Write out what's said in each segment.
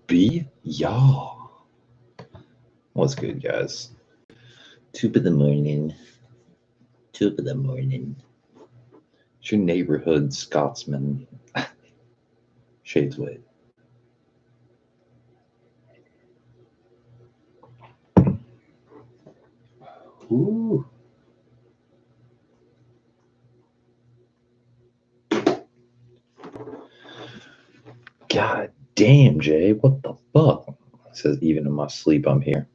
B? Y'all. What's good, guys? 2 in the morning. 2 in the morning. It's your neighborhood Scotsman. Shades weight. Ooh. God damn, Jay. What the fuck? It says, even in my sleep, I'm here.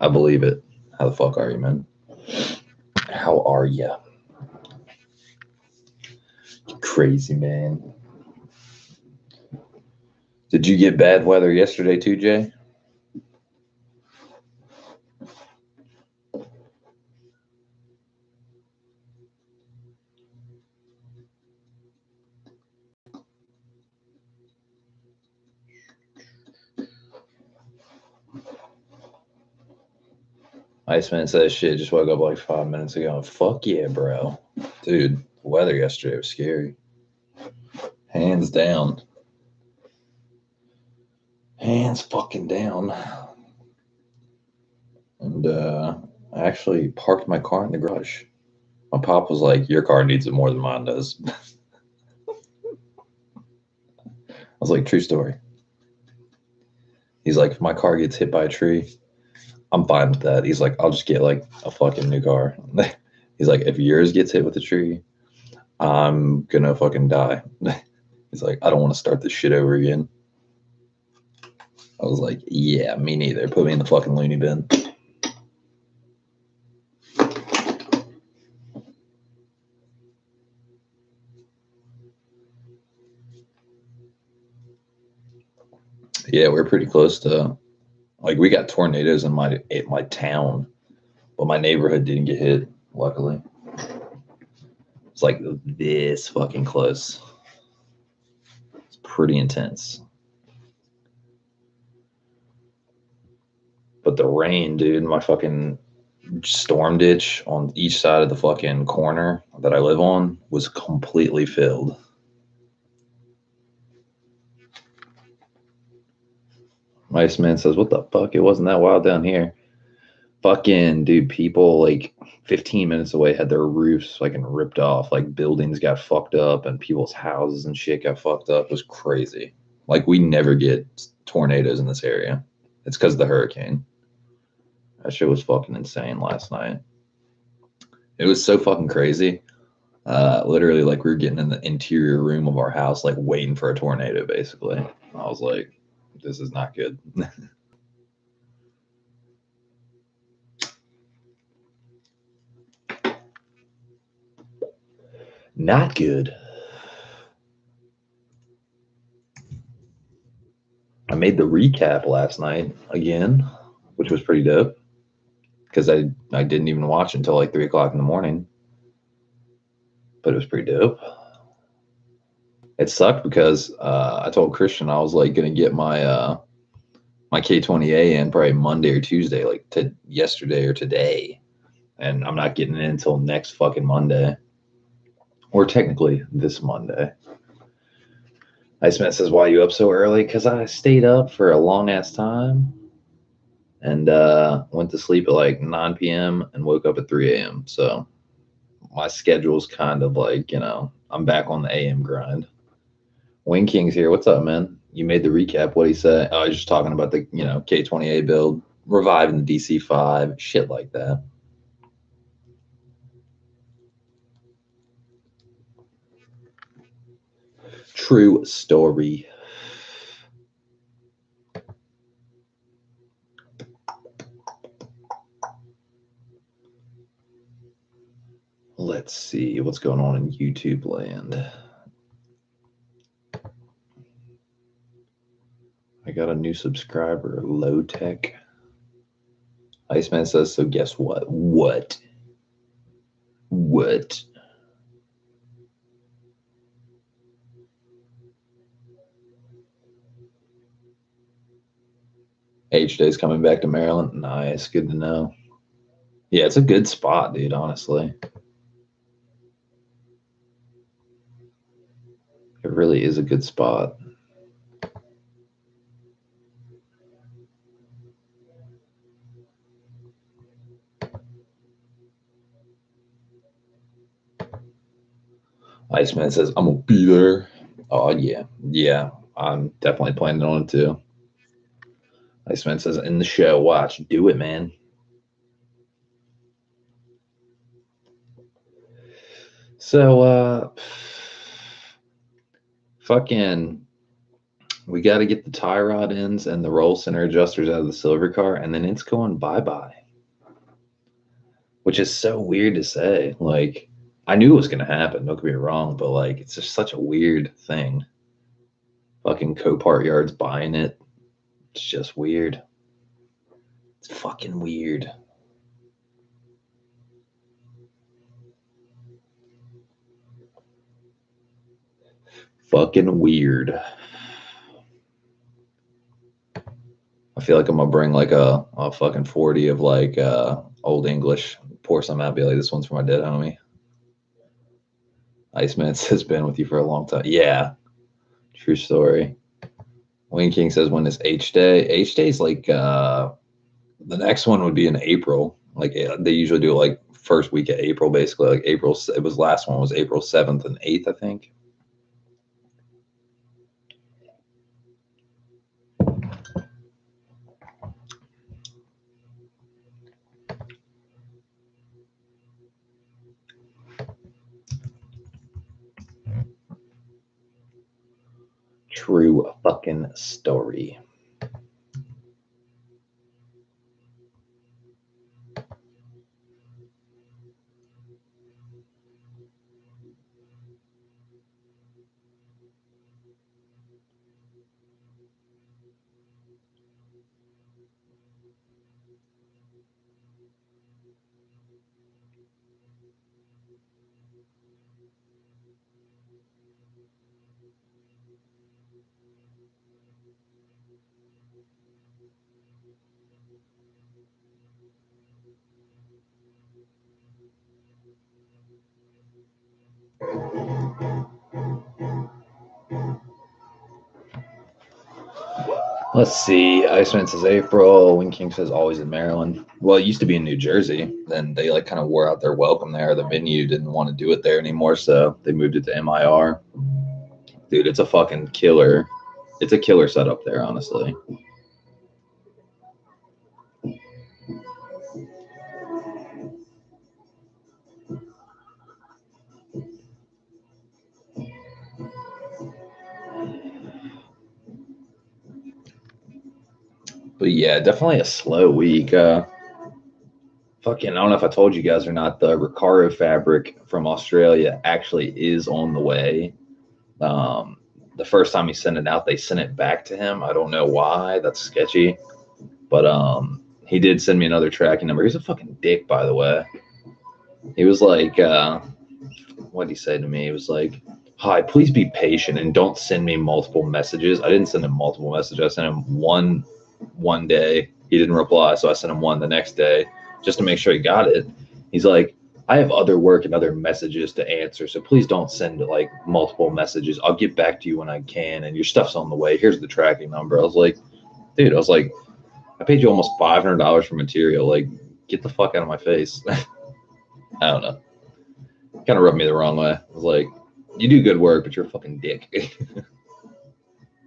I believe it. How the fuck are you, man? How are ya? Crazy, man. Did you get bad weather yesterday too, Jay? Iceman says shit, just woke up like 5 minutes ago. Fuck yeah, bro. Dude, the weather yesterday was scary. Hands down. Hands fucking down. And I actually parked my car in the garage. My pop was like, your car needs it more than mine does. I was like, true story. He's like, if my car gets hit by a tree, I'm fine with that. He's like, I'll just get like a fucking new car. He's like, if yours gets hit with a tree, I'm gonna fucking die. He's like, I don't want to start this shit over again. I was like, yeah, me neither. Put me in the fucking loony bin. Yeah, we're pretty close to, like, we got tornadoes in my town, but my neighborhood didn't get hit, luckily. It's like this fucking close. It's pretty intense. But the rain, dude, my fucking storm ditch on each side of the fucking corner that I live on was completely filled. Iceman says, what the fuck? It wasn't that wild down here. Fucking, dude, people like 15 minutes away had their roofs fucking ripped off. Like buildings got fucked up and people's houses and shit got fucked up. It was crazy. Like we never get tornadoes in this area. It's because of the hurricane. That shit was fucking insane last night. It was so fucking crazy. Literally, like we were getting in the interior room of our house, like waiting for a tornado, basically. I was like, this is not good. Not good. I made the recap last night again, which was pretty dope because I didn't even watch until like 3 o'clock in the morning, but it was pretty dope. It sucked because I told Christian I was like gonna get my my K20A in probably Monday or Tuesday, like to yesterday or today, and I'm not getting it in until next fucking Monday, or technically this Monday. Iceman says, why are you up so early? Because I stayed up for a long ass time and went to sleep at like 9 p.m. and woke up at 3 a.m. So my schedule's kind of like, I'm back on the AM grind. Wing King's here. What's up, man? You made the recap. What'd he say? Oh, he's just talking about the, K20A build, reviving the DC5, shit like that. True story. Let's see what's going on in YouTube land. I got a new subscriber, Low Tech. Iceman says, so guess what? What? H-Day's coming back to Maryland. Nice. Good to know. Yeah, it's a good spot, dude, honestly. It really is a good spot. Iceman says, I'm going to be there. Oh, yeah. Yeah, I'm definitely planning on it too. Iceman says, in the show, watch. Do it, man. So, fucking, we got to get the tie rod ends and the roll center adjusters out of the silver car, and then it's going bye-bye. Which is so weird to say. Like, I knew it was going to happen, don't get me wrong, but, like, it's just such a weird thing. Fucking Copart Yards buying it. It's just weird. It's fucking weird. Fucking weird. I feel like I'm gonna bring like a fucking 40 of like old English, pour some out, be like, this one's for my dead homie. Iceman says been with you for a long time. Yeah, true story. Wayne King says when is H Day? H Day is like the next one would be in April. Like they usually do it like first week of April, basically. Like April, it was last one was April 7th and 8th, I think. True fucking story. Let's see. Iceman says April. Wing King says always in Maryland. Well, it used to be in New Jersey. Then they like kind of wore out their welcome there. The venue didn't want to do it there anymore, so they moved it to MIR. Dude, it's a fucking killer. It's a killer setup there, honestly. But yeah, definitely a slow week. Fucking, I don't know if I told you guys or not. The Recaro fabric from Australia actually is on the way. Um, the first time he sent it out, they sent it back to him. I don't know why. That's sketchy. But he did send me another tracking number. He's a fucking dick, by the way. He was like, what did he say to me? He was like, hi, please be patient and don't send me multiple messages. I didn't send him multiple messages. I sent him one day. He didn't reply, so I sent him one the next day just to make sure he got it. He's like, I have other work and other messages to answer, so please don't send like multiple messages. I'll get back to you when I can, and your stuff's on the way. Here's the tracking number. I was like, dude, I paid you almost $500 for material. Like, get the fuck out of my face. I don't know. Kind of rubbed me the wrong way. I was like, you do good work, but you're a fucking dick.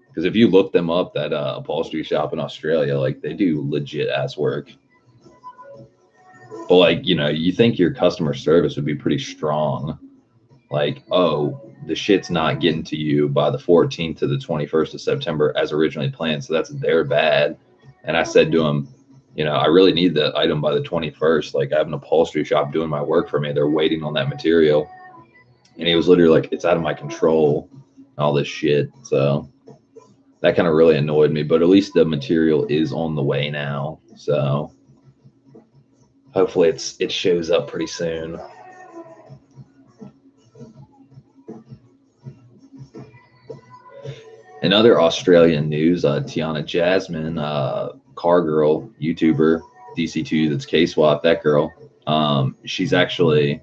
Because if you look them up, that upholstery shop in Australia, like they do legit ass work. But like, you know, you think your customer service would be pretty strong. Like, oh, the shit's not getting to you by the 14th to the 21st of September as originally planned. So that's their bad. And I said to him, you know, I really need the item by the 21st. Like I have an upholstery shop doing my work for me. They're waiting on that material. And he was literally like, it's out of my control, all this shit. So that kind of really annoyed me, but at least the material is on the way now. So hopefully it shows up pretty soon. In other Australian news, Tiana Jasmine, car girl, YouTuber, DC2 that's K-Swap, that girl, she's actually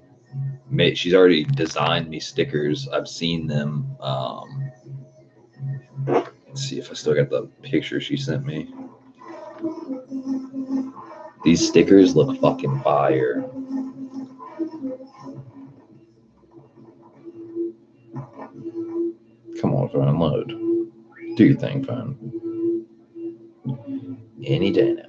she's already designed me stickers. I've seen them. Let's see if I still got the picture she sent me. These stickers look fucking fire. mode. Do your thing, phone. Any day now.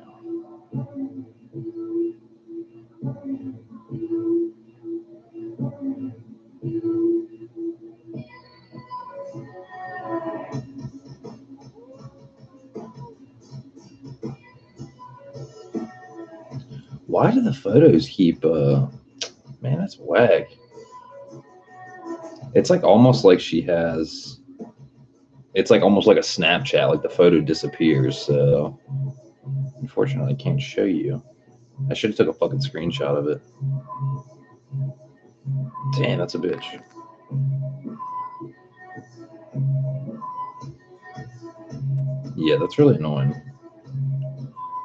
Why do the photos keep, man, that's whack. It's like almost like she has, it's like almost like a Snapchat, like the photo disappears. So unfortunately I can't show you. I should have took a fucking screenshot of it. Damn, that's a bitch. Yeah, that's really annoying.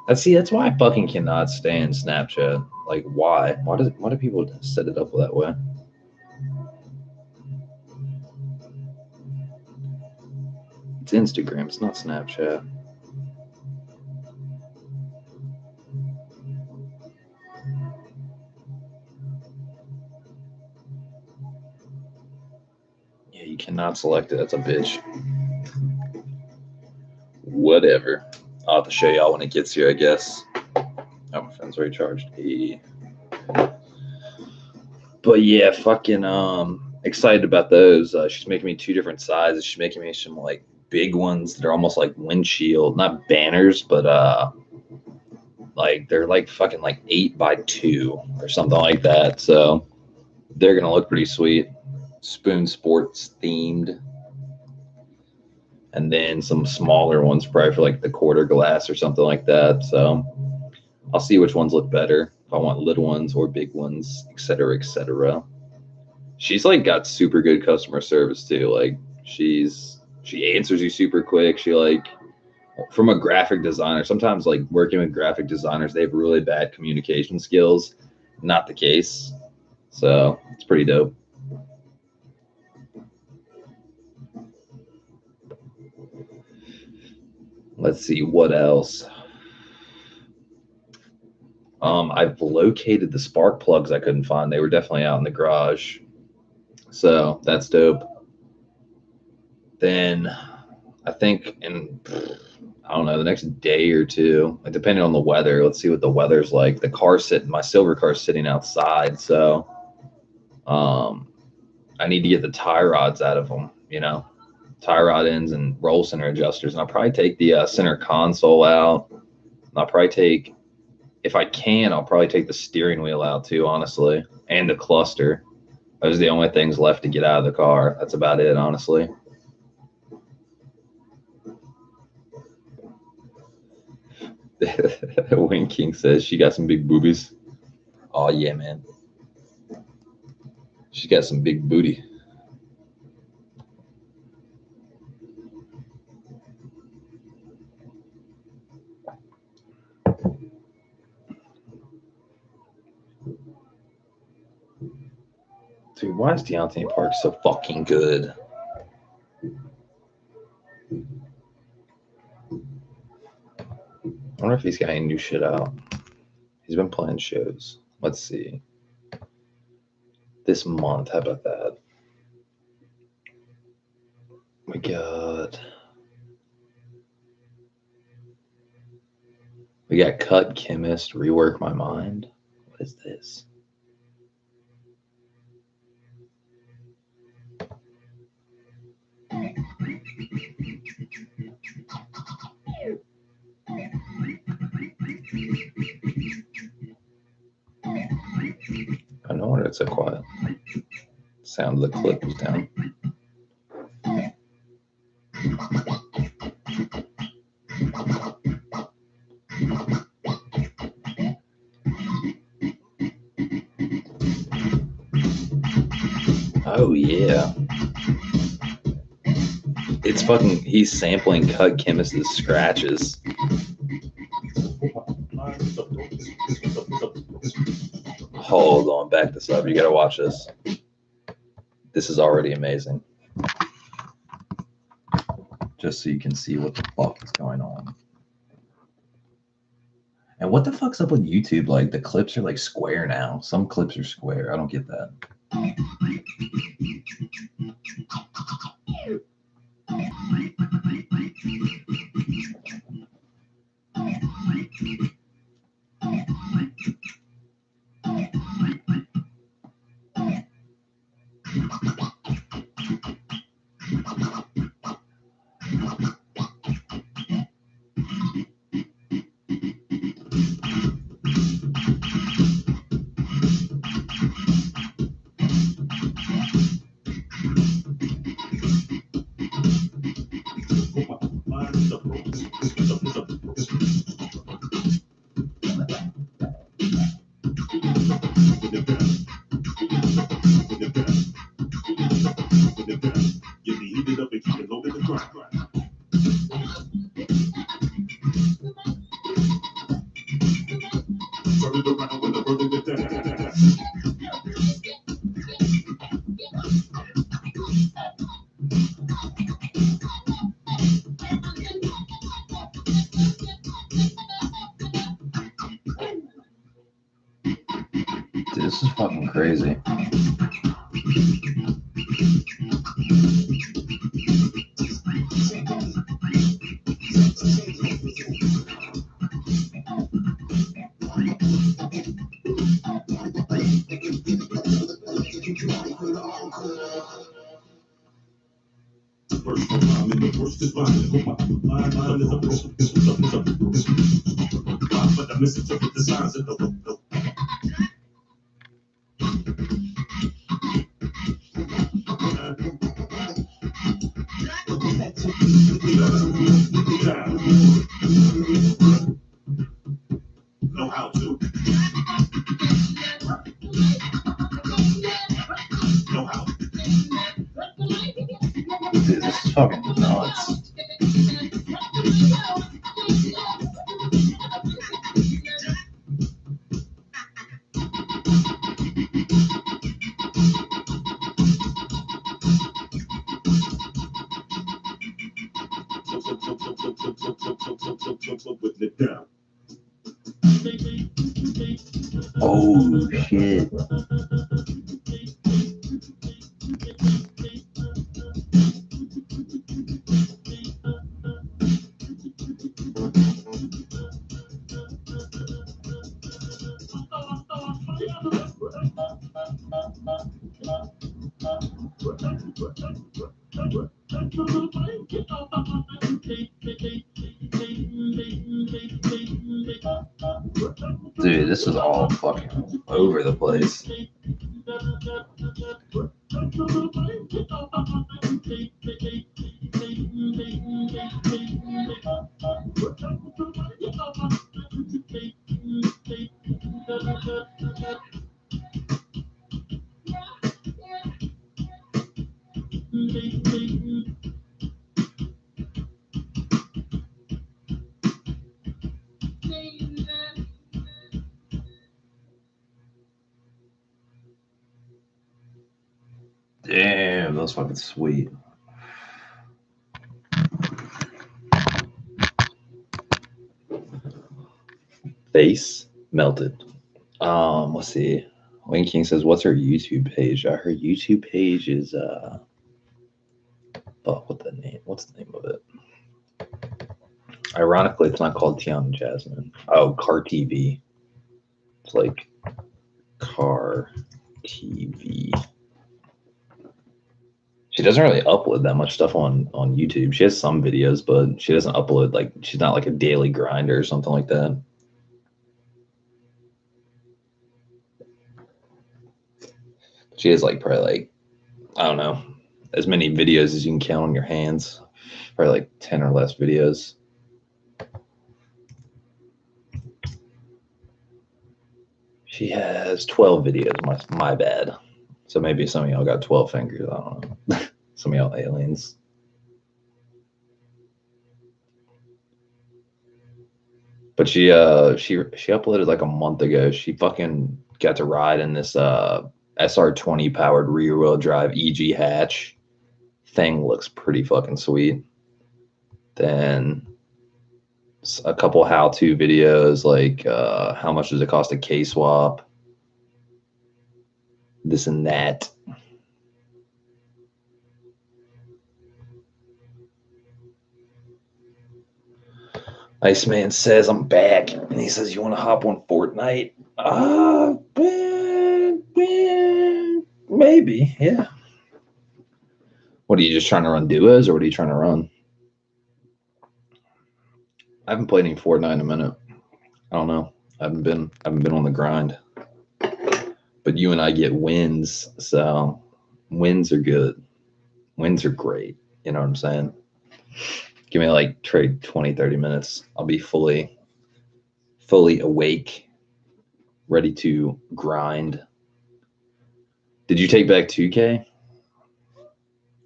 That's why I fucking cannot stand Snapchat. Like, why? Why do people set it up that way? It's Instagram. It's not Snapchat. Yeah, you cannot select it. That's a bitch. Whatever. I'll have to show y'all when it gets here, I guess. Oh, my phone's already charged. Hey. But yeah, fucking excited about those. She's making me 2 different sizes. She's making me some like big ones that are almost like windshield, not banners, but like they're like fucking like 8x2 or something like that. So they're gonna look pretty sweet. Spoon Sports themed. And then some smaller ones probably for like the quarter glass or something like that. So I'll see which ones look better. If I want little ones or big ones, etc., etc. She's like got super good customer service too. Like she answers you super quick. She like, from a graphic designer, sometimes like working with graphic designers, they have really bad communication skills. Not the case. So it's pretty dope. Let's see what else. I've located the spark plugs I couldn't find. They were definitely out in the garage. So that's dope. Then I think I don't know, the next day or two, like depending on the weather, let's see what the weather's like. My silver car's sitting outside. So I need to get the tie rods out of them, tie rod ends and roll center adjusters. And I'll probably take the center console out. And I'll probably take, if I can, I'll probably take the steering wheel out too, honestly, and the cluster. Those are the only things left to get out of the car. That's about it, honestly. Winking says she got some big boobies. Oh, yeah, man. She's got some big booty. Dude, why is Deontay Park so fucking good? I wonder if he's got any new shit out. He's been playing shows. Let's see. This month, how about that? Oh my God. We got Cut Chemist, Rework My Mind. What is this? I know why it's so quiet. Sound of the clip was down. Oh yeah. It's fucking, he's sampling Cut Chemist's scratches. Hold on, back this up. You gotta watch this. This is already amazing. Just so you can see what the fuck is going on. And what the fuck's up with YouTube? Like, the clips are like square now. Some clips are square. I don't get that. Dude, this is fucking crazy. Know how to. Know how. Dude, this is fucking nuts. Oh shit. Dude, this is all fucking over the place. Damn, that was fucking sweet. Face melted. Let's see. Wayne King says, "What's her YouTube page?" Her YouTube page is what's the name of it? Ironically, it's not called Tiana Jasmine. Oh, Car TV. It's like Car TV. She doesn't really upload that much stuff on YouTube. She has some videos, but she doesn't upload, like, she's not like a daily grinder or something like that. She has like probably like, I don't know, as many videos as you can count on your hands. Probably like 10 or less videos. She has 12 videos. My bad. So maybe some of y'all got 12 fingers. I don't know. Some of y'all aliens. But she uploaded like a month ago. She fucking got to ride in this SR20 powered rear wheel drive EG hatch. Thing looks pretty fucking sweet. Then a couple how-to videos like how much does it cost a K-swap, this and that. Iceman says I'm back, and he says, "You want to hop on Fortnite?" Maybe, yeah. What are you just trying to run duos, or what are you trying to run? I haven't played any Fortnite in a minute. I don't know. I haven't been on the grind. But you and I get wins, so wins are good. Wins are great. You know what I'm saying? Give me like trade 20, 30 minutes. I'll be fully awake, ready to grind. Did you take back 2K?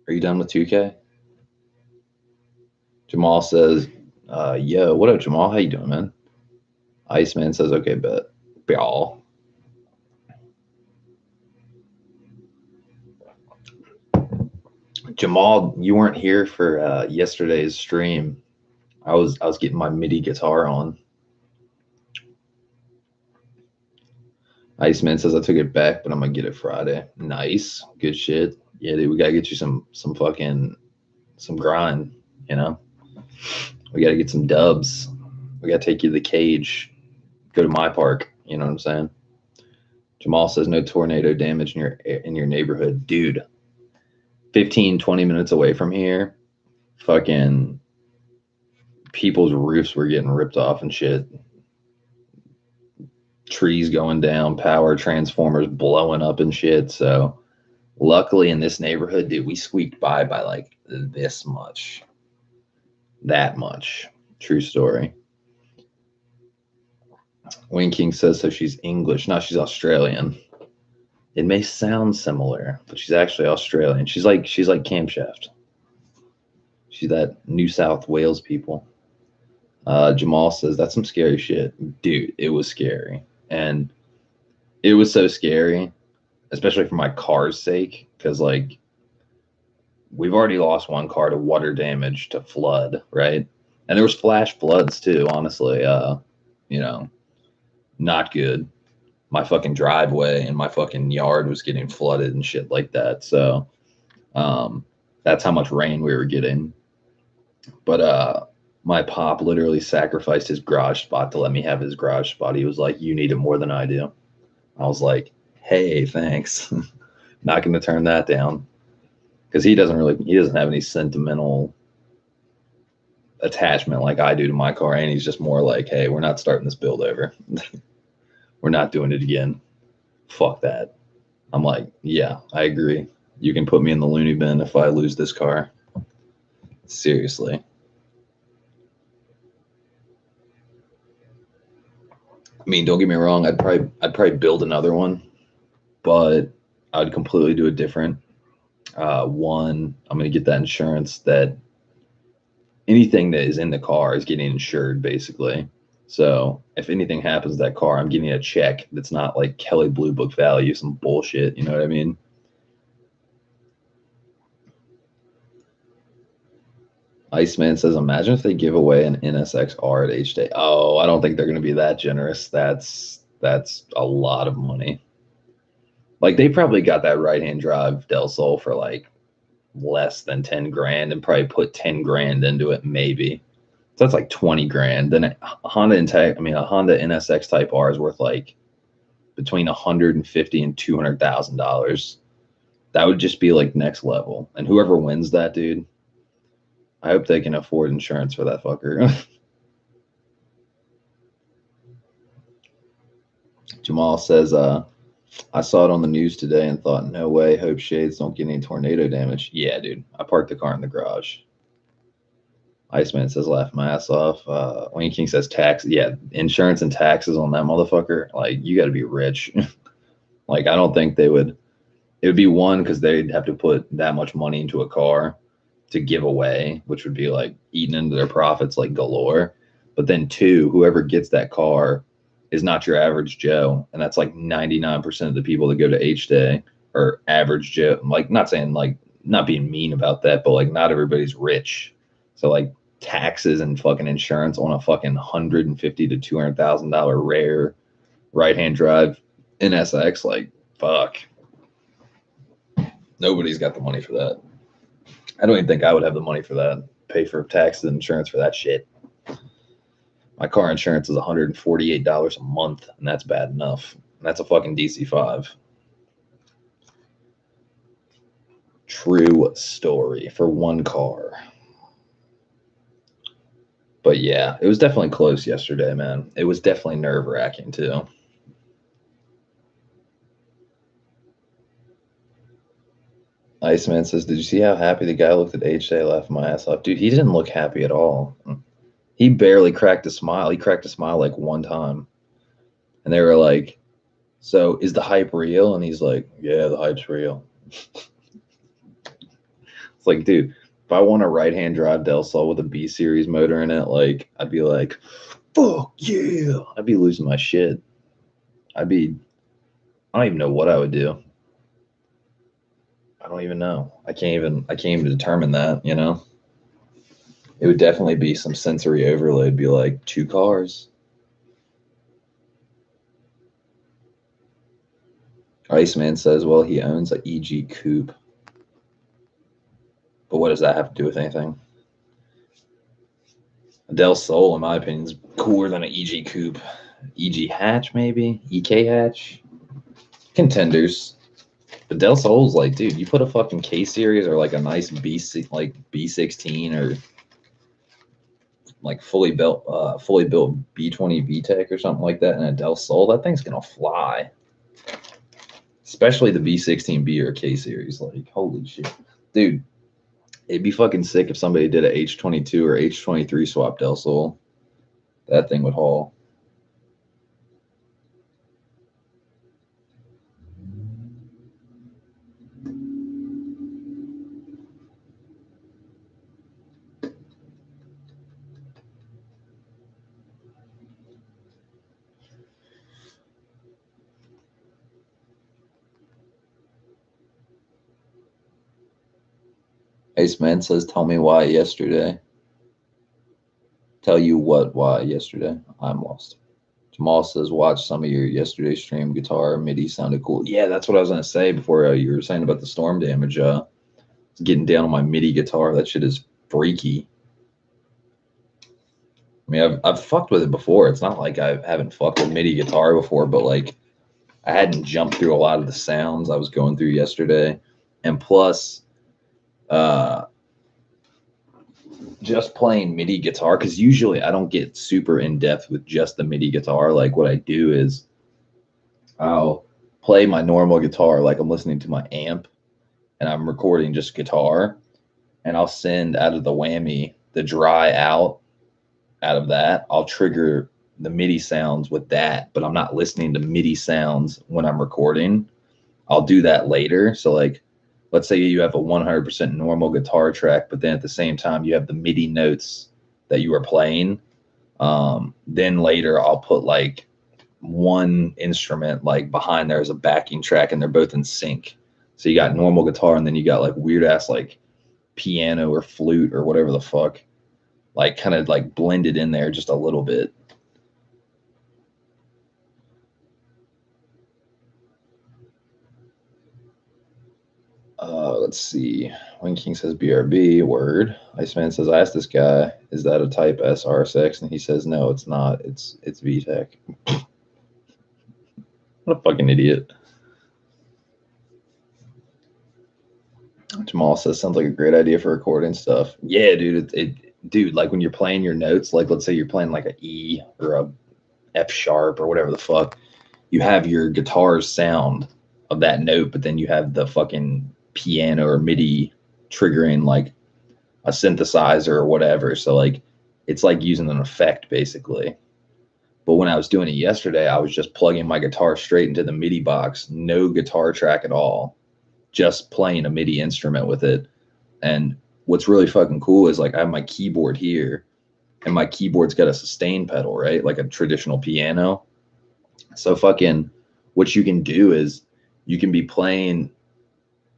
Are you done with 2K? Did Jamal says, yo, what up, Jamal? How you doing, man? Iceman says, okay, bet. Y'all. Jamal, you weren't here for yesterday's stream. I was getting my MIDI guitar on. Iceman says I took it back, but I'm gonna get it Friday. Nice, good shit. Yeah, dude, we gotta get you some fucking some grind. You know, we gotta get some dubs. We gotta take you to the cage. Go to my park. You know what I'm saying? Jamal says no tornado damage in your neighborhood, dude. 15, 20 minutes away from here, fucking people's roofs were getting ripped off and shit. Trees going down, power transformers blowing up and shit. So luckily in this neighborhood, dude, we squeaked by like this much. That much. True story. Wayne King says so she's English. No, she's Australian. It may sound similar, but she's actually Australian. She's like Camshaft. She's that New South Wales people. Jamal says that's some scary shit. Dude, it was scary. And it was so scary, especially for my car's sake, because like we've already lost one car to water damage, to flood, right? And there was flash floods too, honestly. You know, not good. My fucking driveway and my fucking yard was getting flooded and shit like that. So that's how much rain we were getting. But my pop literally sacrificed his garage spot to let me have his garage spot. He was like, you need it more than I do. I was like, hey, thanks. Not going to turn that down. Because he doesn't have any sentimental attachment like I do to my car. And he's just more like, hey, we're not starting this build over. We're not doing it again. Fuck that. I'm like, yeah, I agree. You can put me in the loony bin if I lose this car. Seriously. I mean, don't get me wrong. I'd probably build another one, but I'd completely do it different. One, I'm going to get that insurance that anything that is in the car is getting insured, basically. So if anything happens to that car, I'm getting a check that's not like Kelly Blue Book value, some bullshit. You know what I mean? Iceman says, imagine if they give away an NSX-R at H-Day. Oh, I don't think they're going to be that generous. That's a lot of money. Like they probably got that right-hand drive Del Sol for like less than 10 grand and probably put 10 grand into it, maybe. So that's like 20 grand. Then a Honda NSX Type R is worth like between $150,000 and $200,000. That would just be like next level. And whoever wins that, dude, I hope they can afford insurance for that fucker. Jamal says, I saw it on the news today and thought, no way, hope shades don't get any tornado damage. Yeah, dude, I parked the car in the garage. Iceman says, laugh my ass off. Wayne King says, tax. Yeah, insurance and taxes on that motherfucker. Like, you got to be rich. Like, I don't think they would. It would be one, because they'd have to put that much money into a car to give away, which would be like eating into their profits like galore. But then two, whoever gets that car is not your average Joe. And that's like 99% of the people that go to H-Day are average Joe. Like, not saying like, not being mean about that, but like not everybody's rich. So like taxes and fucking insurance on a fucking $150,000 to $200,000 rare right-hand drive NSX, like fuck. Nobody's got the money for that. I don't even think I would have the money for that. Pay for taxes and insurance for that shit. My car insurance is $148 a month, and that's bad enough. And that's a fucking DC5. True story for one car. But yeah, it was definitely close yesterday, man. It was definitely nerve-wracking too. Iceman says, did you see how happy the guy looked at H-Day? Laughed my ass off. Dude, he didn't look happy at all. He barely cracked a smile. He cracked a smile like one time. And they were like, so is the hype real? And he's like, yeah, the hype's real. It's like, dude, if I want a right-hand drive Del Sol with a B series motor in it, like I'd be like, fuck yeah. I'd be losing my shit. I don't even know what I would do. I don't even know. I can't even determine that, you know? It would definitely be some sensory overload. It'd be like 2 cars. Iceman says, well, he owns a EG coupe. But what does that have to do with anything? A Del Sol, in my opinion, is cooler than an EG coupe. EG hatch, maybe? EK hatch? Contenders. But Del Sol's like, dude, you put a fucking K series or like a nice B16 or like fully built B20 VTEC or something like that in a Del Sol, that thing's gonna fly. Especially the B16B or K series. Like, holy shit. Dude, it'd be fucking sick if somebody did a H22 or H23 swap Del Sol. That thing would haul. Ace Man says, tell me why yesterday. Tell you what, why yesterday? I'm lost. Jamal says, watch some of your yesterday stream. Guitar MIDI sounded cool. Yeah, that's what I was going to say before you were saying about the storm damage. Getting down on my MIDI guitar. That shit is freaky. I mean, I've fucked with it before. It's not like I haven't fucked with MIDI guitar before, but like I hadn't jumped through a lot of the sounds I was going through yesterday. And plus, just playing MIDI guitar, because usually I don't get super in depth with just the MIDI guitar. Like what I do is I'll play my normal guitar, like I'm listening to my amp and I'm recording just guitar, and I'll send out of the whammy the dry out of that. I'll trigger the MIDI sounds with that, but I'm not listening to MIDI sounds when I'm recording. I'll do that later. So like, let's say you have a 100% normal guitar track, but then at the same time you have the MIDI notes that you are playing. Then later I'll put like one instrument like behind there as a backing track, and they're both in sync. So you got normal guitar, and then you got like weird ass like piano or flute or whatever the fuck, like kind of like blended in there just a little bit. Let's see. Wing King says BRB, word. Iceman says, I asked this guy, is that a Type S RSX? And he says, no, it's not. It's VTEC. What a fucking idiot. Jamal says, sounds like a great idea for recording stuff. Yeah, dude. Dude, like when you're playing your notes, like let's say you're playing like an E or a F sharp or whatever the fuck, you have your guitar's sound of that note, but then you have the fucking piano or MIDI triggering like a synthesizer or whatever. So like it's like using an effect basically. But when I was doing it yesterday, I was just plugging my guitar straight into the MIDI box, no guitar track at all, just playing a MIDI instrument with it. And what's really fucking cool is like I have my keyboard here, and my keyboard's got a sustain pedal, right? Like a traditional piano. So fucking what you can do is you can be playing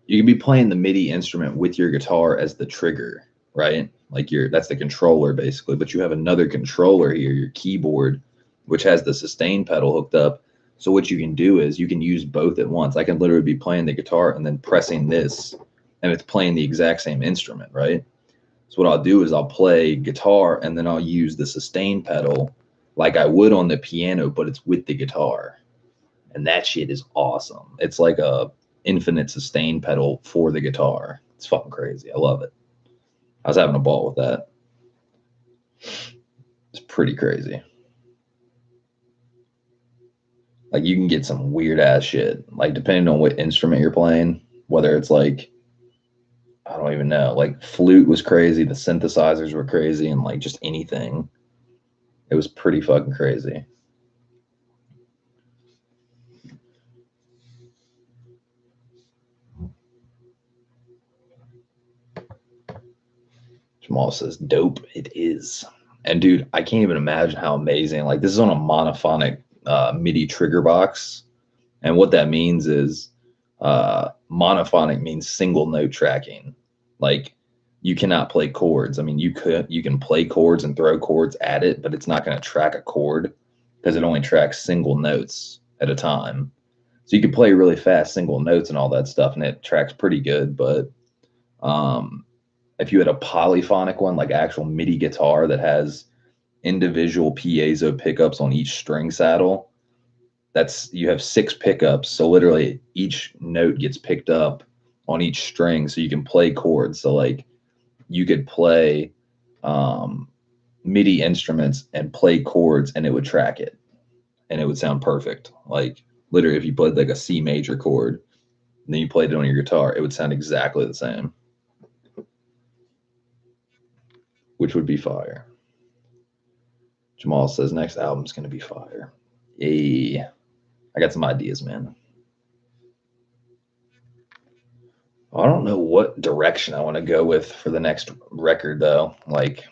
the MIDI instrument with your guitar as the trigger, right? Like that's the controller basically, but you have another controller here, your keyboard, which has the sustain pedal hooked up. So what you can do is you can use both at once. I can literally be playing the guitar and then pressing this, and it's playing the exact same instrument, right? So what I'll do is I'll play guitar and then I'll use the sustain pedal like I would on the piano, but it's with the guitar. And that shit is awesome. It's like a infinite sustain pedal for the guitar. It's fucking crazy. I love it. I was having a ball with that. It's pretty crazy. Like you can get some weird ass shit. Like depending on what instrument you're playing, whether it's like I don't even know. Like flute was crazy, the synthesizers were crazy, and like just anything. It was pretty fucking crazy. Jamal says, dope, it is. And dude, I can't even imagine how amazing. Like, this is on a monophonic MIDI trigger box. And what that means is monophonic means single note tracking. Like, you cannot play chords. I mean, you can play chords and throw chords at it, but it's not going to track a chord because it only tracks single notes at a time. So you can play really fast single notes and all that stuff, and it tracks pretty good. But if you had a polyphonic one, like actual MIDI guitar that has individual piezo pickups on each string saddle, you have 6 pickups. So literally each note gets picked up on each string, so you can play chords. So like you could play MIDI instruments and play chords, and it would track it, and it would sound perfect. Like literally, if you played like a C major chord, and then you played it on your guitar, it would sound exactly the same, which would be fire. Jamal says next album's gonna be fire. Yay! I got some ideas, man. I don't know what direction I want to go with for the next record, though. Like,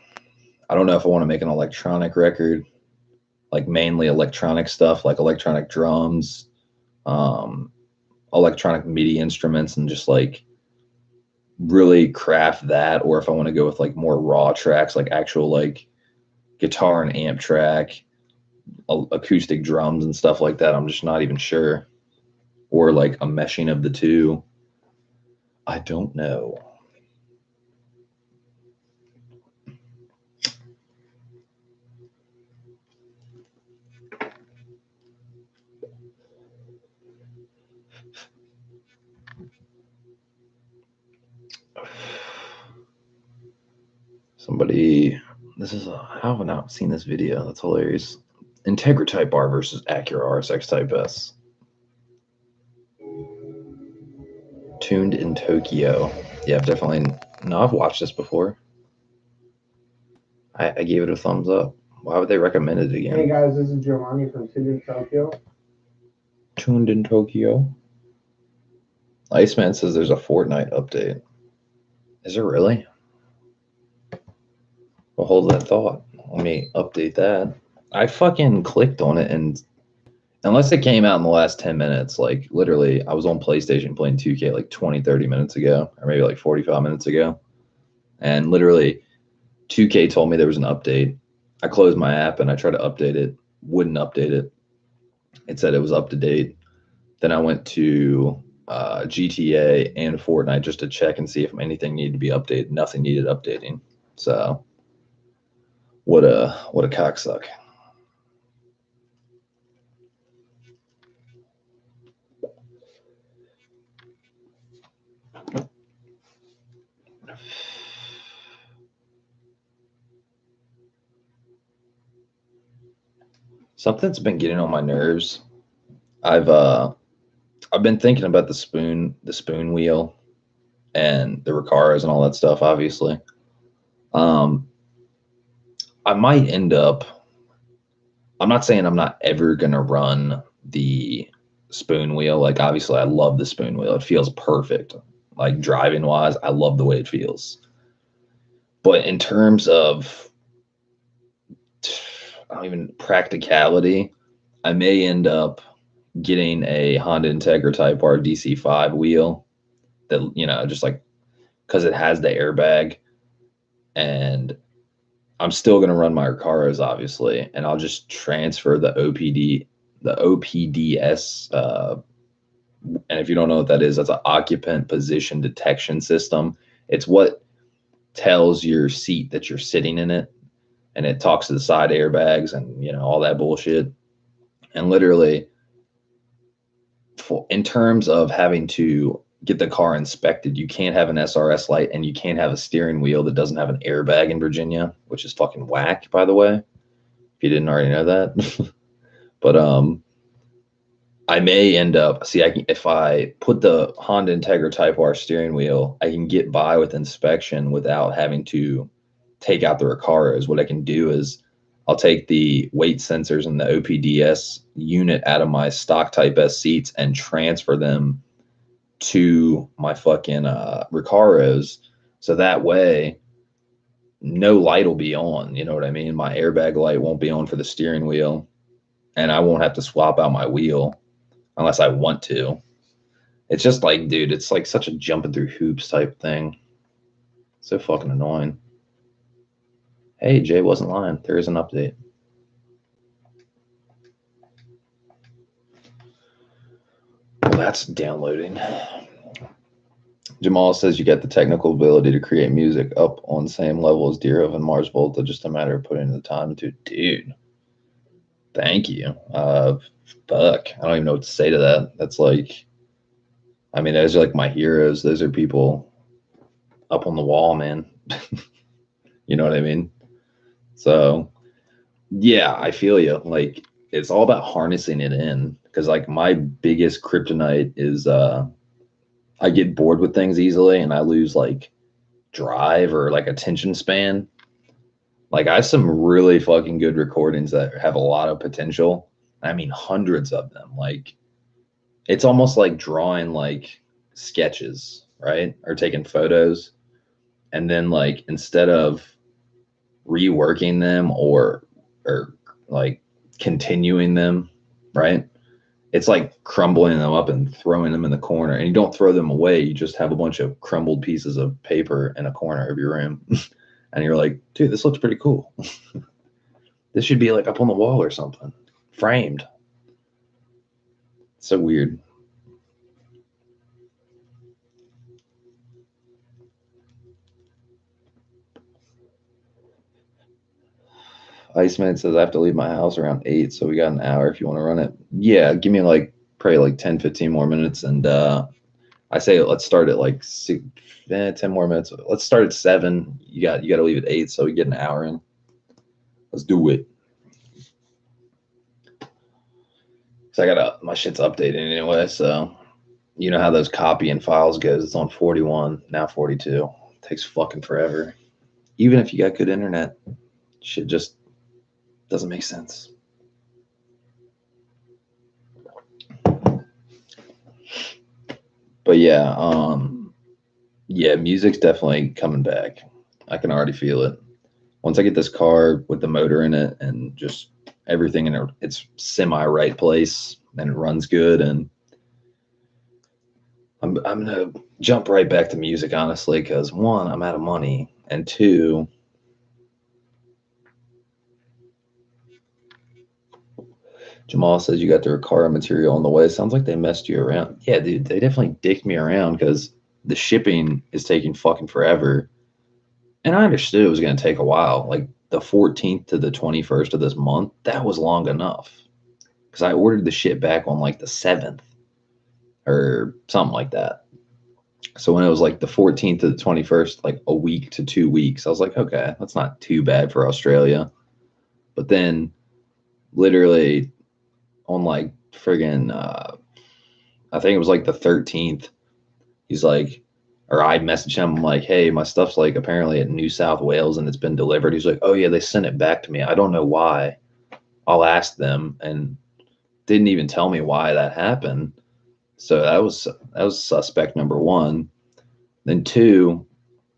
I don't know if I want to make an electronic record, like mainly electronic stuff, like electronic drums, electronic MIDI instruments, and just like really craft that, or if I want to go with like more raw tracks, like actual like guitar and amp track, acoustic drums and stuff like that. I'm just not even sure. Or like a meshing of the two. I don't know. Somebody, how have I not seen this video? That's hilarious. Integra Type R versus Acura RSX Type S. Tuned in Tokyo. Yeah, I've definitely, no, I've watched this before. I gave it a thumbs up. Why would they recommend it again? Hey guys, this is Giovanni from Tuned in Tokyo. Tuned in Tokyo. Iceman says there's a Fortnite update. Is there really? Well, hold that thought. Let me update that. I fucking clicked on it, and unless it came out in the last 10 minutes, like literally, I was on PlayStation playing 2K like 20, 30 minutes ago, or maybe like 45 minutes ago. And literally, 2K told me there was an update. I closed my app and I tried to update it, wouldn't update it. It said it was up to date. Then I went to GTA and Fortnite just to check and see if anything needed to be updated. Nothing needed updating. So what a cocksuck. Something's been getting on my nerves. I've been thinking about the spoon wheel and the Recaros and all that stuff, obviously. I might end up, I'm not saying I'm not ever gonna run the spoon wheel. Like obviously I love the spoon wheel. It feels perfect. Like driving wise, I love the way it feels. But in terms of practicality, I may end up getting a Honda Integra Type R DC5 wheel that, you know, just like, because it has the airbag, and I'm still going to run my Recaros, obviously, and I'll just transfer the OPDS. And if you don't know what that is, that's an occupant position detection system. It's what tells your seat that you're sitting in it, and it talks to the side airbags and, you know, all that bullshit. And literally, in terms of having to get the car inspected, you can't have an SRS light and you can't have a steering wheel that doesn't have an airbag in Virginia, which is fucking whack, by the way, if you didn't already know that. But I may end up, if I put the Honda Integra Type R steering wheel, I can get by with inspection without having to take out the Recaros. What I can do is I'll take the weight sensors and the OPDS unit out of my stock Type S seats and transfer them to my fucking Recaros. So that way, no light will be on. You know what I mean? My airbag light won't be on for the steering wheel, and I won't have to swap out my wheel unless I want to. It's just like, dude, it's like such a jumping through hoops type thing. So fucking annoying. Hey, Jay wasn't lying. There is an update. Well, that's downloading. Jamal says you got the technical ability to create music up on the same level as Deerhoof and Mars Volta, just a matter of putting the time into. Dude, thank you. Fuck, I don't even know what to say to that. That's like, I mean, those are like my heroes. Those are people up on the wall, man. You know what I mean? So, yeah, I feel you. Like, it's all about harnessing it in, because like my biggest kryptonite is I get bored with things easily and I lose like drive or like attention span. Like I have some really fucking good recordings that have a lot of potential. I mean, hundreds of them. Like it's almost like drawing like sketches, right? Or taking photos. And then like instead of reworking them or like continuing them, right? It's like crumbling them up and throwing them in the corner. And you don't throw them away. You just have a bunch of crumbled pieces of paper in a corner of your room. And you're like, dude, this looks pretty cool. This should be like up on the wall or something, framed. So weird. Iceman says I have to leave my house around 8, so we got an hour if you want to run it. Yeah, give me like probably like 10, 15 more minutes. And I say let's start at like 10 more minutes. Let's start at 7. You got to leave at 8, so we get an hour in. Let's do it. Cause my shit's updated anyway, so you know how those copying files goes. It's on 41, now 42. It takes fucking forever. Even if you got good internet, shit just doesn't make sense. But yeah, music's definitely coming back. I can already feel it. Once I get this car with the motor in it and just everything in its semi right place and it runs good, and I'm gonna jump right back to music, honestly, because one, I'm out of money, and two, Jamal says you got the Recaro material on the way. Sounds like they messed you around. Yeah, dude, they definitely dicked me around because the shipping is taking fucking forever. And I understood it was going to take a while. Like the 14th to the 21st of this month, that was long enough. Because I ordered the shit back on like the 7th or something like that. So when it was like the 14th to the 21st, like a week to 2 weeks, I was like, okay, that's not too bad for Australia. But then literally on like friggin', I think it was like the 13th, he's like, or I messaged him, I'm like, hey, my stuff's like apparently at New South Wales and it's been delivered. He's like, oh yeah, they sent it back to me. I don't know why. I'll ask them, and didn't even tell me why that happened. So that was suspect number one. Then two,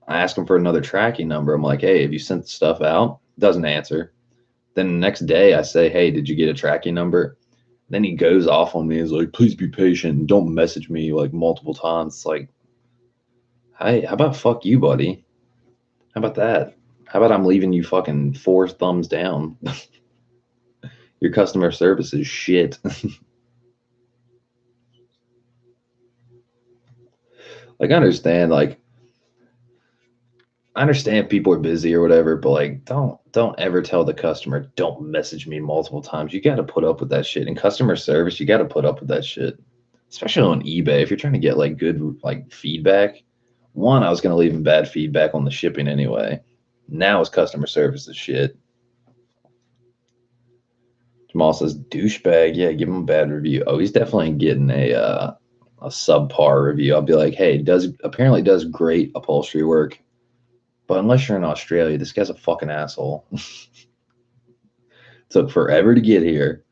I asked him for another tracking number. I'm like, hey, have you sent the stuff out? Doesn't answer. Then the next day I say, hey, did you get a tracking number? Then he goes off on me. He's like, please be patient. Don't message me like multiple times. It's like, hey, how about fuck you, buddy? How about that? How about I'm leaving you fucking 4 thumbs down? Your customer service is shit. Like, I understand people are busy or whatever, but like, don't ever tell the customer, don't message me multiple times. You got to put up with that shit. In customer service, you got to put up with that shit, especially on eBay. If you're trying to get like good like feedback, one, I was gonna leave him bad feedback on the shipping anyway. Now his customer service is shit. Jamal says douchebag. Yeah, give him a bad review. Oh, he's definitely getting a subpar review. I'll be like, hey, apparently does great upholstery work. But unless you're in Australia, this guy's a fucking asshole. Took forever to get here.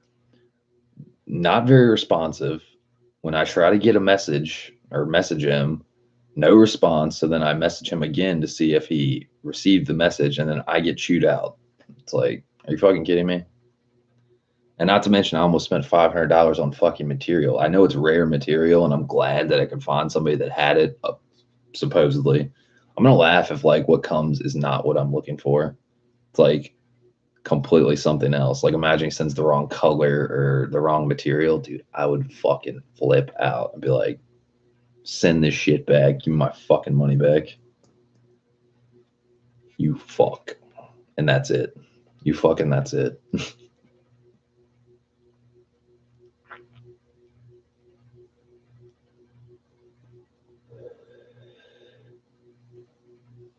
Not very responsive. When I try to get a message or message him, no response. So then I message him again to see if he received the message and then I get chewed out. It's like, are you fucking kidding me? And not to mention, I almost spent $500 on fucking material. I know it's rare material, and I'm glad that I could find somebody that had it, supposedly. I'm going to laugh if, like, what comes is not what I'm looking for. It's, like, completely something else. Like, imagine he sends the wrong color or the wrong material. Dude, I would fucking flip out and be like, send this shit back. Give me my fucking money back. You fuck. And that's it. You fucking that's it.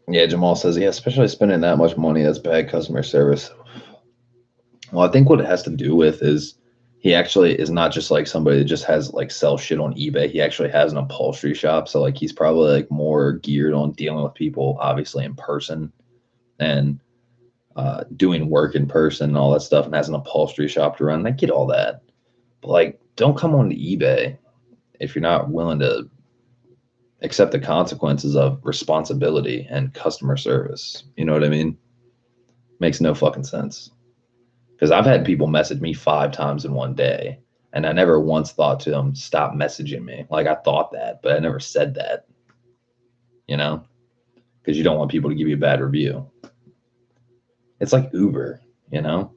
Yeah, Jamal says, yeah, especially spending that much money, that's bad customer service. Well, I think what it has to do with is he actually is not just like somebody that just has like sell shit on eBay. He actually has an upholstery shop. So like he's probably like more geared on dealing with people, obviously in person and doing work in person and all that stuff, and has an upholstery shop to run. I get all that. But like, don't come on to eBay if you're not willing to accept the consequences of responsibility and customer service. You know what I mean? Makes no fucking sense. Because I've had people message me 5 times in one day, and I never once thought to them, stop messaging me. Like, I thought that, but I never said that, you know? Because you don't want people to give you a bad review. It's like Uber, you know?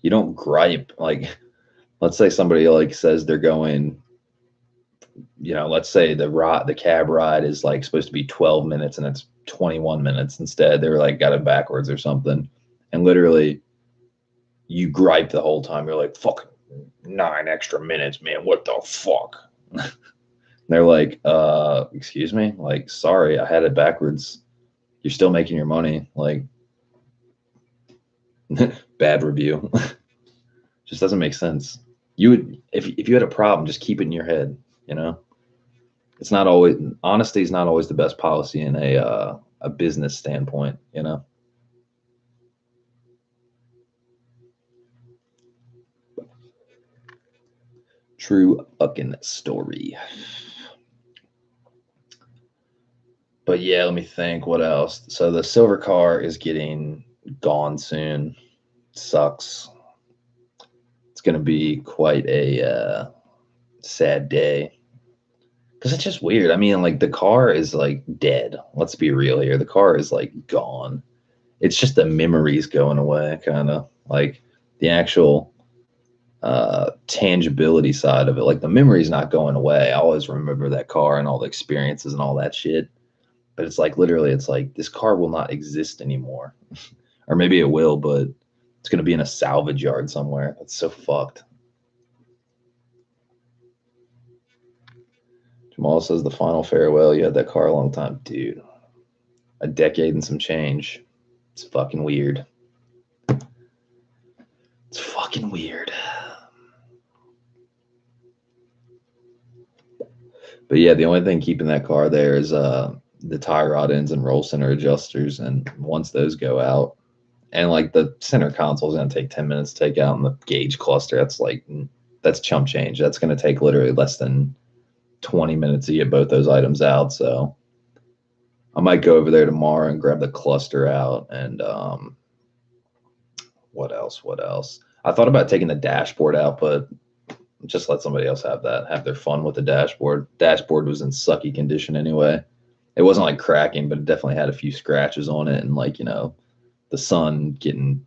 You don't gripe. Like, let's say somebody like says they're going, you know, let's say the cab ride is like supposed to be 12 minutes and it's 21 minutes instead. They were like got it backwards or something. And literally you gripe the whole time. You're like, fucking 9 extra minutes, man. What the fuck? They're like, excuse me? Like, sorry, I had it backwards. You're still making your money. Like, bad review. Just doesn't make sense. You would, if you had a problem, just keep it in your head, you know? It's not always, honesty is not always the best policy in a business standpoint, you know? True fucking story. But yeah, let me think. What else? So the silver car is getting gone soon. Sucks. It's going to be quite a sad day. Because it's just weird. I mean, like, the car is, like, dead. Let's be real here. The car is, like, gone. It's just the memories going away, kind of. Like, the actual tangibility side of it. Like, the memory's not going away. I always remember that car and all the experiences and all that shit. But it's like, literally, it's like, this car will not exist anymore. Or maybe it will, but it's going to be in a salvage yard somewhere. That's so fucked. Jamal says the final farewell. You had that car a long time. Dude, a decade and some change. It's fucking weird. It's fucking weird. But yeah, the only thing keeping that car there is the tie rod ends and roll center adjusters. And once those go out, and like the center console is going to take 10 minutes to take out, and the gauge cluster, that's chump change. That's going to take literally less than 20 minutes to get both those items out. So I might go over there tomorrow and grab the cluster out. And what else? I thought about taking the dashboard out, but just let somebody else have their fun with the dashboard. Dashboard was in sucky condition anyway. It wasn't like cracking, but it definitely had a few scratches on it, and like, you know, the sun getting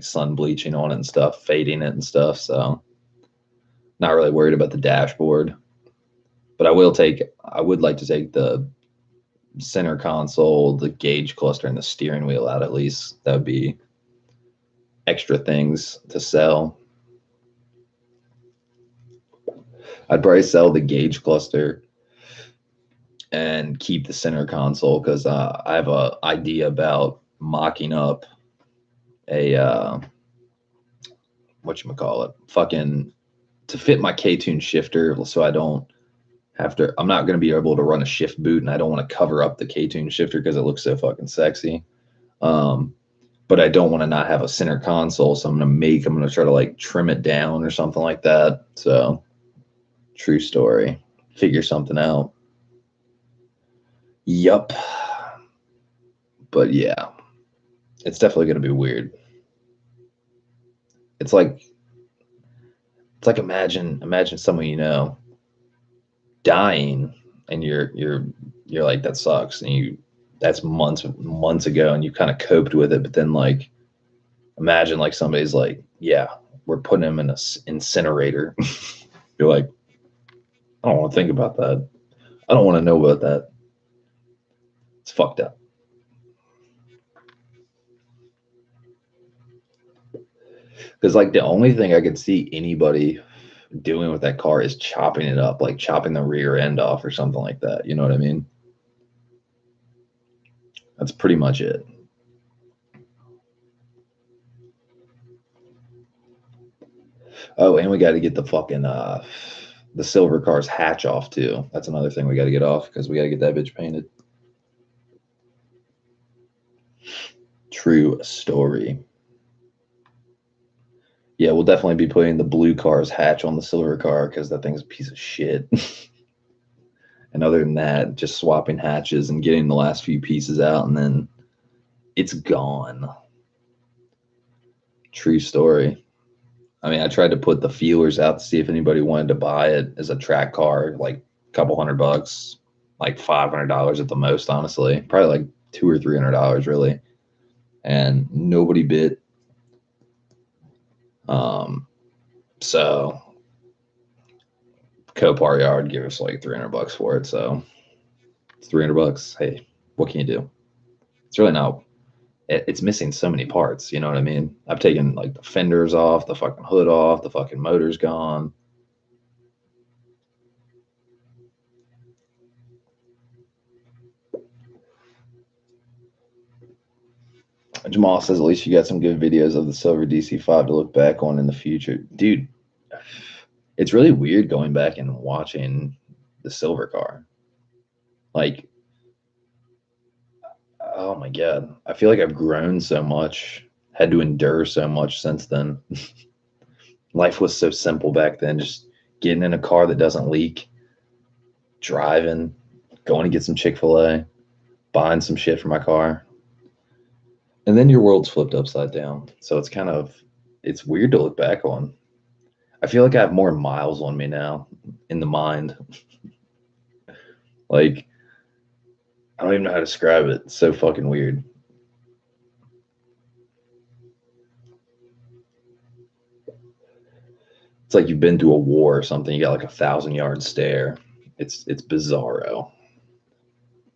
sun bleaching on it and stuff, fading it and stuff. So not really worried about the dashboard. But I would like to take the center console, the gauge cluster, and the steering wheel out at least. That would be extra things to sell. I'd probably sell the gauge cluster and keep the center console because I have an idea about mocking up a fucking to fit my K-Tune shifter, so I don't have to. I'm not going to be able to run a shift boot, and I don't want to cover up the K-Tune shifter because it looks so fucking sexy. But I don't want to not have a center console, so I'm going to try to like trim it down or something like that. So true story. Figure something out. Yup. But yeah, it's definitely going to be weird. It's like imagine someone you know dying, and you're like, that sucks, and that's months ago, and you kind of coped with it. But then, like, imagine like somebody's like, yeah, we're putting him in a incinerator. You're like, I don't want to think about that. I don't want to know about that. It's fucked up. Because like the only thing I could see anybody doing with that car is chopping it up, like chopping the rear end off or something like that. You know what I mean? That's pretty much it. Oh, and we got to get the silver car's hatch off too. That's another thing we got to get off because we got to get that bitch painted. True story. Yeah, we'll definitely be putting the blue car's hatch on the silver car because that thing's a piece of shit. And other than that, just swapping hatches and getting the last few pieces out, and then it's gone. True story. I mean, I tried to put the feelers out to see if anybody wanted to buy it as a track car, like a couple $100, like $500 at the most, honestly. Probably like $200 or $300, really. And nobody bid. So Copar Yard gave us like $300 for it. So it's $300. Hey, what can you do? It's really not. It's missing so many parts. You know what I mean? I've taken like the fenders off, the fucking hood off, the fucking motor's gone. Jamal says at least you got some good videos of the silver DC5 to look back on in the future. Dude, it's really weird going back and watching the silver car. Like, oh my God. I feel like I've grown so much, had to endure so much since then. Life was so simple back then. Just getting in a car that doesn't leak, driving, going to get some Chick-fil-A, buying some shit for my car. And then your world's flipped upside down. So it's weird to look back on. I feel like I have more miles on me now in the mind. Like, I don't even know how to describe it. It's so fucking weird. It's like you've been through a war or something. You got like 1,000-yard stare. It's bizarro.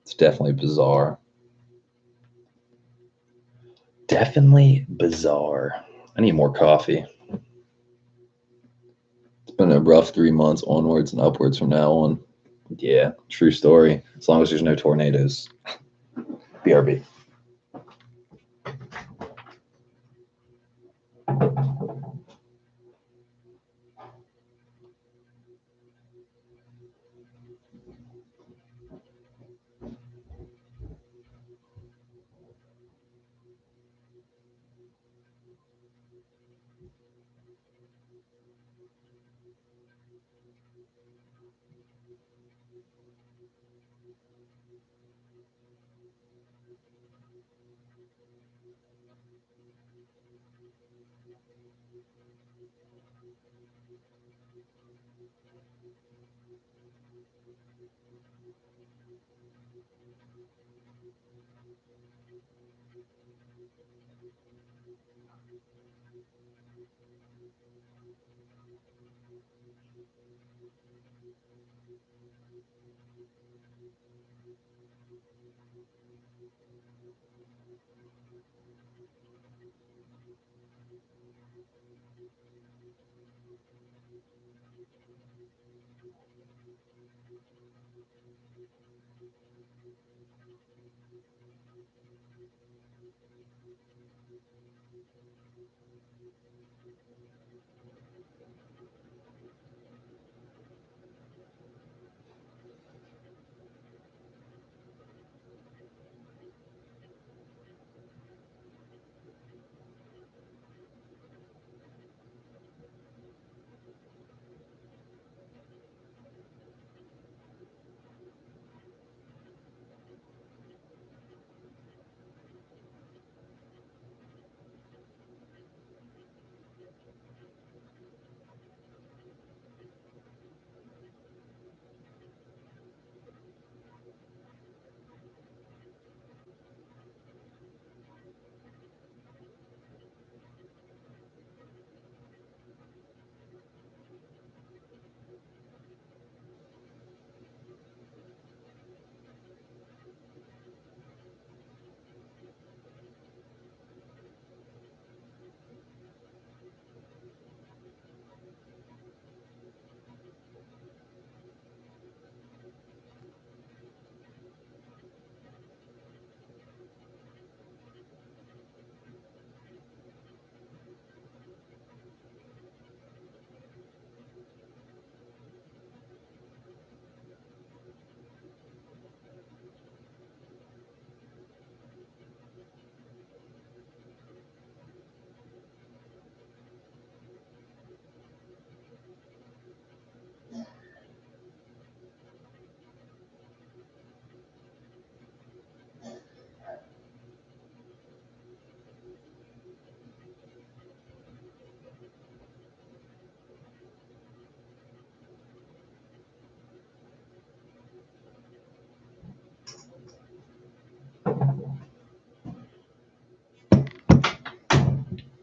It's definitely bizarre. Definitely bizarre. I need more coffee. It's been a rough 3 months onwards and upwards from now on. Yeah, true story. As long as there's no tornadoes. BRB.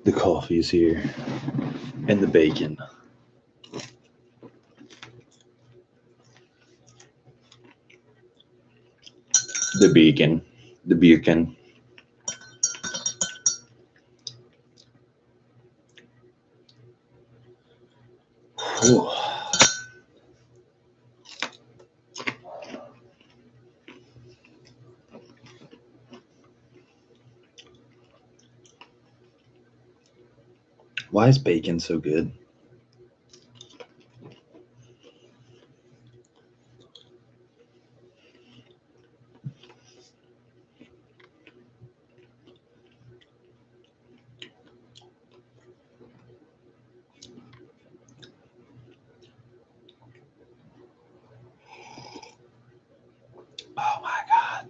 The coffee is here. And the bacon. The bacon. The bacon. Whew. Why is bacon so good? Oh my God.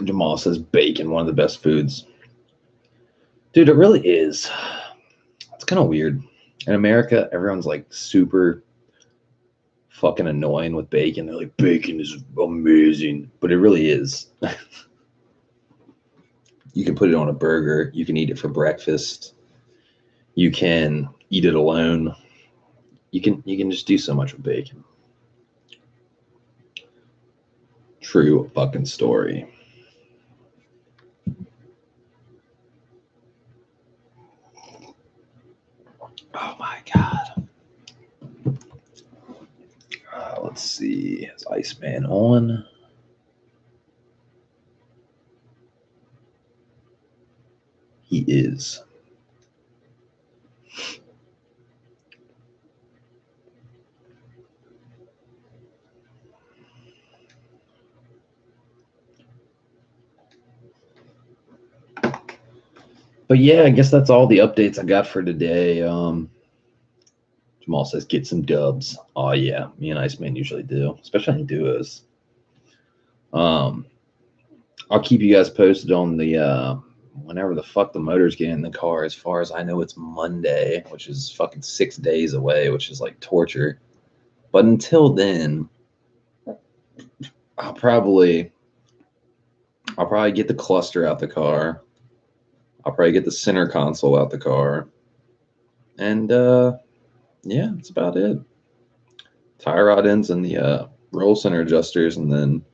Jamal says bacon, one of the best foods. Dude, it really is. It's kind of weird. In America, everyone's like super fucking annoying with bacon. They're like, bacon is amazing. But it really is. You can put it on a burger. You can eat it for breakfast. You can eat it alone. You can just do so much with bacon. True fucking story. Oh my God. Let's see. Is Iceman on? He is. But yeah, I guess that's all the updates I got for today. Jamal says get some dubs. Oh yeah, me and Iceman usually do, especially in duos. I'll keep you guys posted on the whenever the fuck the motors get in the car. As far as I know, it's Monday, which is fucking 6 days away, which is like torture. But until then, I'll probably get the cluster out the car. I'll probably get the center console out the car. And yeah, that's about it. Tie rod ends and the roll center adjusters, and then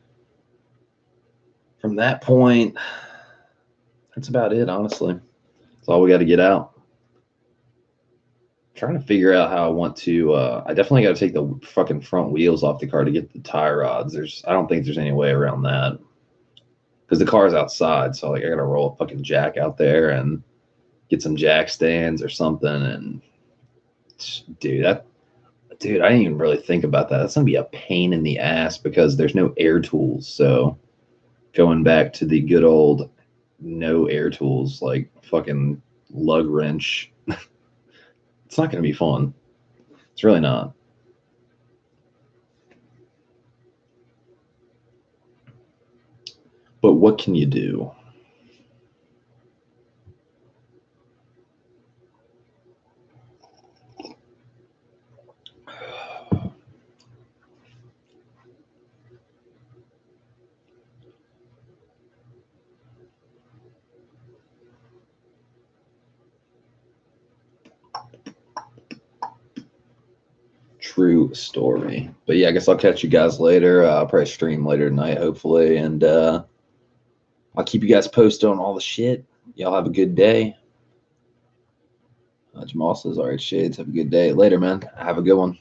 from that point, that's about it, honestly. That's all we got to get out. Trying to figure out how I want to. I definitely got to take the fucking front wheels off the car to get the tie rods. I don't think there's any way around that because the car's outside. So like, I got to roll a fucking jack out there and get some jack stands or something. And dude, I didn't even really think about that. That's gonna be a pain in the ass because there's no air tools. So going back to the good old no air tools, like fucking lug wrench. It's not going to be fun. It's really not. But what can you do? True story. But yeah, I guess I'll catch you guys later. I'll probably stream later tonight, hopefully. And I'll keep you guys posted on all the shit. Y'all have a good day. Jamal says, all right, shades, have a good day. Later, man. Have a good one.